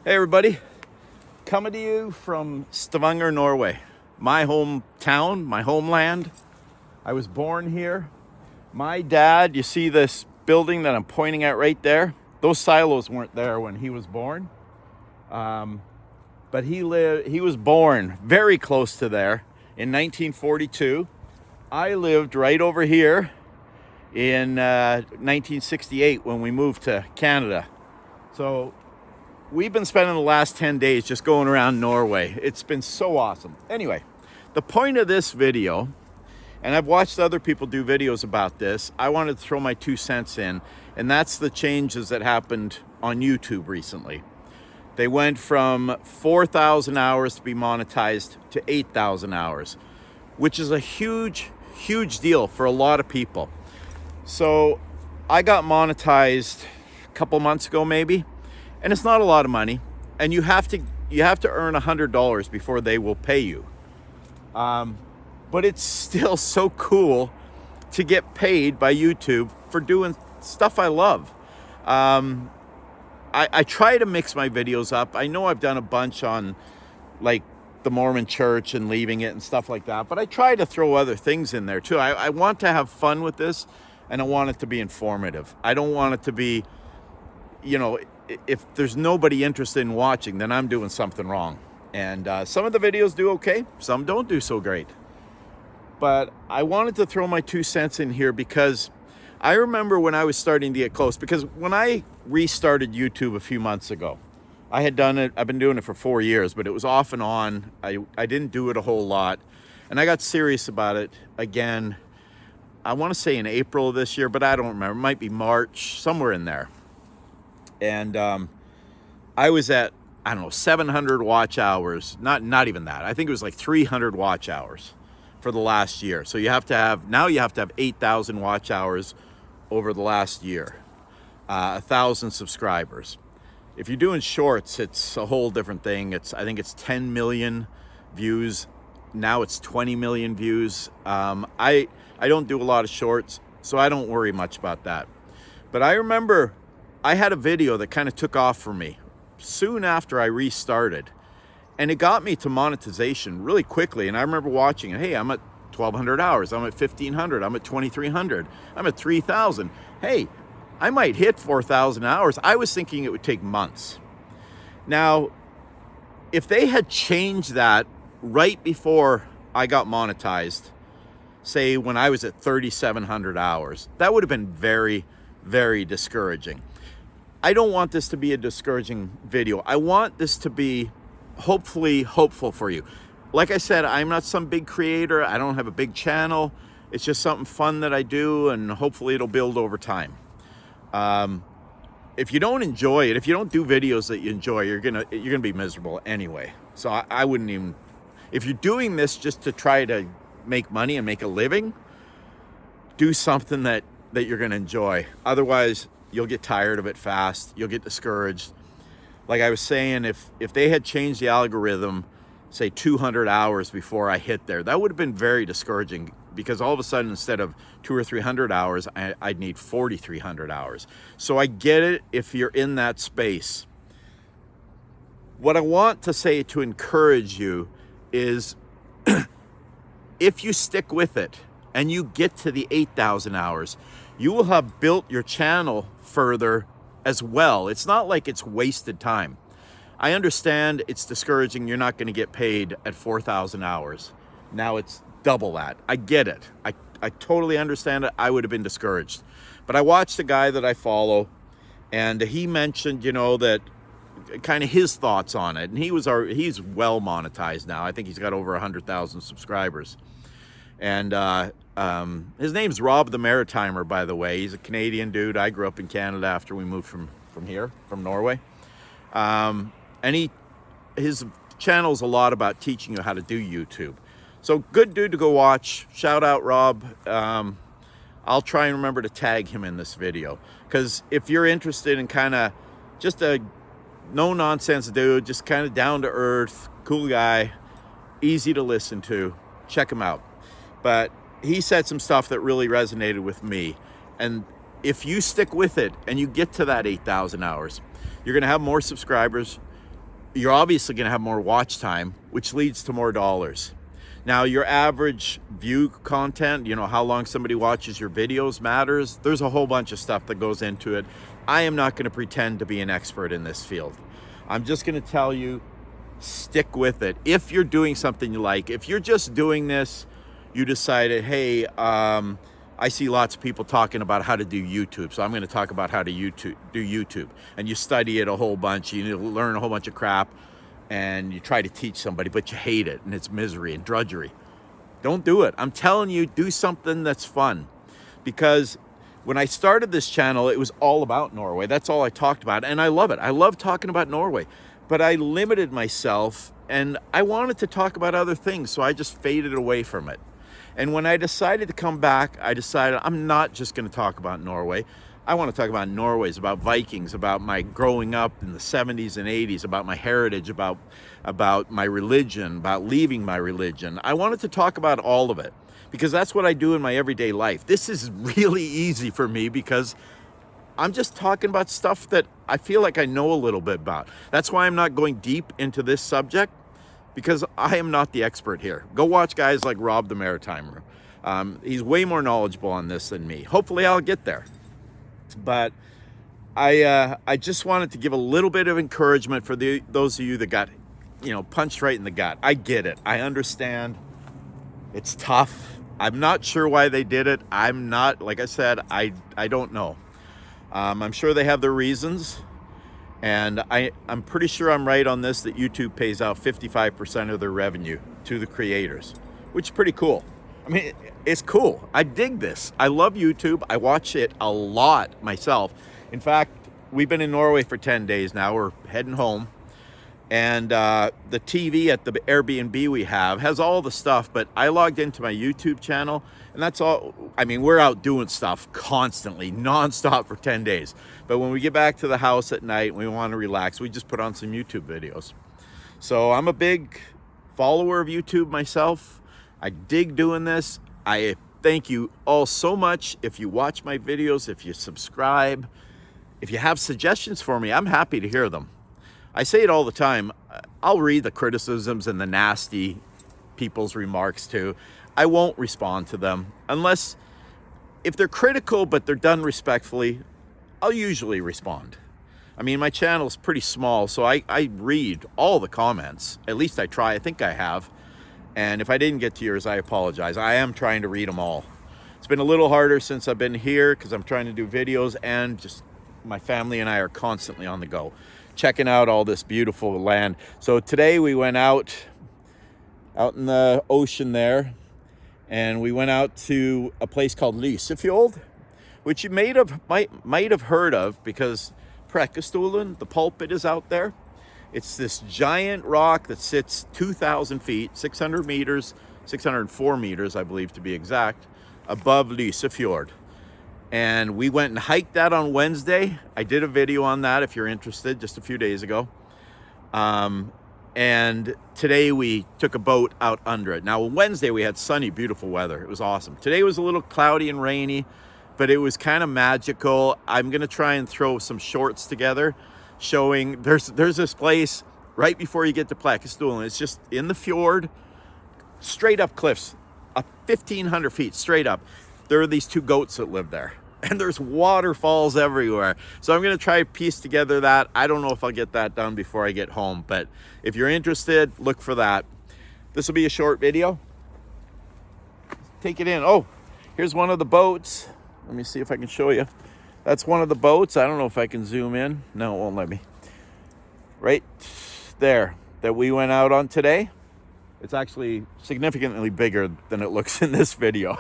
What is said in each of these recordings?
Hey everybody, coming to you from Stavanger, Norway. My hometown, my homeland. I was born here. My dad, you see this building that I'm pointing at right there? Those silos weren't there when he was born. But he was born very close to there in 1942. I lived right over here in 1968 when we moved to Canada. So we've been spending the last 10 days just going around Norway. It's been so awesome. Anyway, the point of this video, and I've watched other people do videos about this, I wanted to throw my 2 cents in, and that's the changes that happened on YouTube recently. They went from 4,000 hours to be monetized to 8,000 hours, which is a huge, huge deal for a lot of people. So I got monetized a couple months ago maybe. And it's not a lot of money, and you have to earn $100 before they will pay you. But it's still so cool to get paid by YouTube for doing stuff I love. I try to mix my videos up. I know I've done a bunch on like the Mormon church and leaving it and stuff like that, but I try to throw other things in there too. I want to have fun with this, and I want it to be informative. I don't want it to be, if there's nobody interested in watching, then I'm doing something wrong. And some of the videos do okay, some don't do so great. But I wanted to throw my 2 cents in here because I remember when I was starting to get close, because when I restarted YouTube a few months ago, I've been doing it for 4 years, but it was off and on. I didn't do it a whole lot. And I got serious about it again, I want to say in April of this year, but I don't remember. It might be March, somewhere in there. And I was at, 700 watch hours. Not even that. I think it was like 300 watch hours for the last year. So you have to have 8,000 watch hours over the last year. 1,000 subscribers. If you're doing shorts, it's a whole different thing. I think it's 10 million views. Now it's 20 million views. I don't do a lot of shorts, so I don't worry much about that. But I remember I had a video that kind of took off for me soon after I restarted, and it got me to monetization really quickly. And I remember watching it. Hey, I'm at 1,200 hours. I'm at 1,500. I'm at 2,300. I'm at 3,000. Hey, I might hit 4,000 hours. I was thinking it would take months. Now, if they had changed that right before I got monetized, say when I was at 3,700 hours, that would have been very, very discouraging. I don't want this to be a discouraging video. I want this to be hopefully hopeful for you. Like I said, I'm not some big creator. I don't have a big channel. It's just something fun that I do, and hopefully it'll build over time. If you don't enjoy it, if you don't do videos that you enjoy, you're gonna be miserable anyway. So I wouldn't even, if you're doing this just to try to make money and make a living, do something that you're gonna enjoy. Otherwise, you'll get tired of it fast. You'll get discouraged. Like I was saying, if they had changed the algorithm, say 200 hours before I hit there, that would have been very discouraging, because all of a sudden, instead of 200 or 300 hours, I'd need 4,300 hours. So I get it if you're in that space. What I want to say to encourage you is if you stick with it and you get to the 8,000 hours, you will have built your channel further as well. It's not like it's wasted time. I understand it's discouraging. You're not going to get paid at 4,000 hours. Now it's double that. I get it. I totally understand it. I would have been discouraged. But I watched a guy that I follow, and he mentioned, that kind of his thoughts on it. And he's well monetized now. I think he's got over 100,000 subscribers. And his name's Rob the Maritimer, by the way. He's a Canadian dude. I grew up in Canada after we moved from Norway. And his channel's a lot about teaching you how to do YouTube. So good dude to go watch. Shout out, Rob. I'll try and remember to tag him in this video, because if you're interested in kind of just a no-nonsense dude, just kind of down-to-earth, cool guy, easy to listen to, check him out. But he said some stuff that really resonated with me. And if you stick with it and you get to that 8,000 hours, you're going to have more subscribers. you're obviously going to have more watch time, which leads to more dollars. Now, your average view content, you know, how long somebody watches your videos matters. There's a whole bunch of stuff that goes into it. I am not going to pretend to be an expert in this field. I'm just going to tell you, stick with it. If you're doing something you like, if you're just doing this, you decided, hey, I see lots of people talking about how to do YouTube, so I'm going to talk about how to do YouTube. And you study it a whole bunch, you learn a whole bunch of crap, and you try to teach somebody, but you hate it, and it's misery and drudgery. Don't do it. I'm telling you, do something that's fun. Because when I started this channel, it was all about Norway. That's all I talked about, and I love it. I love talking about Norway, but I limited myself, and I wanted to talk about other things, so I just faded away from it. And when I decided to come back, I decided I'm not just going to talk about Norway. I want to talk about Norways, about Vikings, about my growing up in the 70s and 80s, about my heritage, about my religion, about leaving my religion. I wanted to talk about all of it because that's what I do in my everyday life. This is really easy for me because I'm just talking about stuff that I feel like I know a little bit about. That's why I'm not going deep into this subject, because I am not the expert here. Go watch guys like Rob the Maritimer. He's way more knowledgeable on this than me. Hopefully I'll get there. But I just wanted to give a little bit of encouragement for those of you that got, you know, punched right in the gut. I get it. I understand. It's tough. I'm not sure why they did it. I'm not, like I said, I don't know. I'm sure they have their reasons. And I'm pretty sure I'm right on this, that YouTube pays out 55% of their revenue to the creators, which is pretty cool. I mean, it's cool. I dig this. I love YouTube. I watch it a lot myself. In fact, we've been in Norway for 10 days now. We're heading home. And the TV at the Airbnb we have has all the stuff, but I logged into my YouTube channel, and that's all. I mean, we're out doing stuff constantly, nonstop for 10 days. But when we get back to the house at night and we want to relax, we just put on some YouTube videos. So I'm a big follower of YouTube myself. I dig doing this. I thank you all so much. If you watch my videos, if you subscribe, if you have suggestions for me, I'm happy to hear them. I say it all the time. I'll read the criticisms and the nasty people's remarks too. I won't respond to them unless, if they're critical but they're done respectfully, I'll usually respond. I mean, my channel is pretty small, so I read all the comments. At least I try. I think I have. And if I didn't get to yours, I apologize. I am trying to read them all. It's been a little harder since I've been here because I'm trying to do videos, and just my family and I are constantly on the go, checking out all this beautiful land. So today we went out in the ocean there, and we went out to a place called Lysefjord, which you might have heard of because Preikestolen, the pulpit, is out there. It's this giant rock that sits 2,000 feet, 600 meters, 604 meters, I believe to be exact, above Lysefjord. And we went and hiked that on Wednesday. I did a video on that if you're interested, just a few days ago. And today we took a boat out under it. Now, Wednesday we had sunny, beautiful weather. It was awesome. Today was a little cloudy and rainy, but it was kind of magical. I'm gonna try and throw some shorts together showing there's this place right before you get to Preikestolen. It's just in the fjord, straight up cliffs, 1,500 feet straight up. There are these two goats that live there, and there's waterfalls everywhere. So I'm gonna try to piece together that. I don't know if I'll get that done before I get home, but if you're interested, look for that. This will be a short video. Take it in. Oh, here's one of the boats. Let me see if I can show you. That's one of the boats. I don't know if I can zoom in. No, it won't let me. Right there that we went out on today. It's actually significantly bigger than it looks in this video.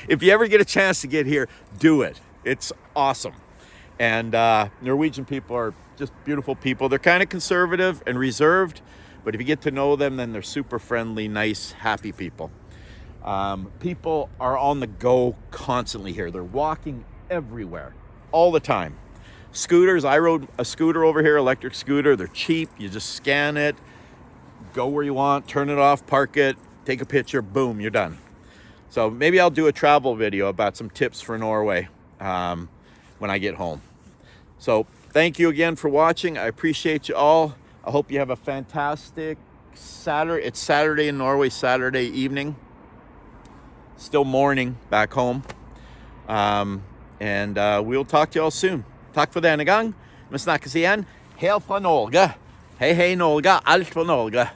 If you ever get a chance to get here, do it. It's awesome. And Norwegian people are just beautiful people. They're kind of conservative and reserved, but if you get to know them, then they're super friendly, nice, happy people. People are on the go constantly here. They're walking everywhere, all the time. Scooters, I rode a scooter over here, electric scooter. They're cheap. You just scan it, go where you want, turn it off, park it, take a picture, boom, you're done. So maybe I'll do a travel video about some tips for Norway when I get home. So thank you again for watching. I appreciate you all. I hope you have a fantastic Saturday. It's Saturday in Norway, Saturday evening. Still morning back home. And we'll talk to you all soon. Takk for denne gang. Vi snakkes igjen. Her fra Norge. Hei, hei, Norge. Alt for Norge.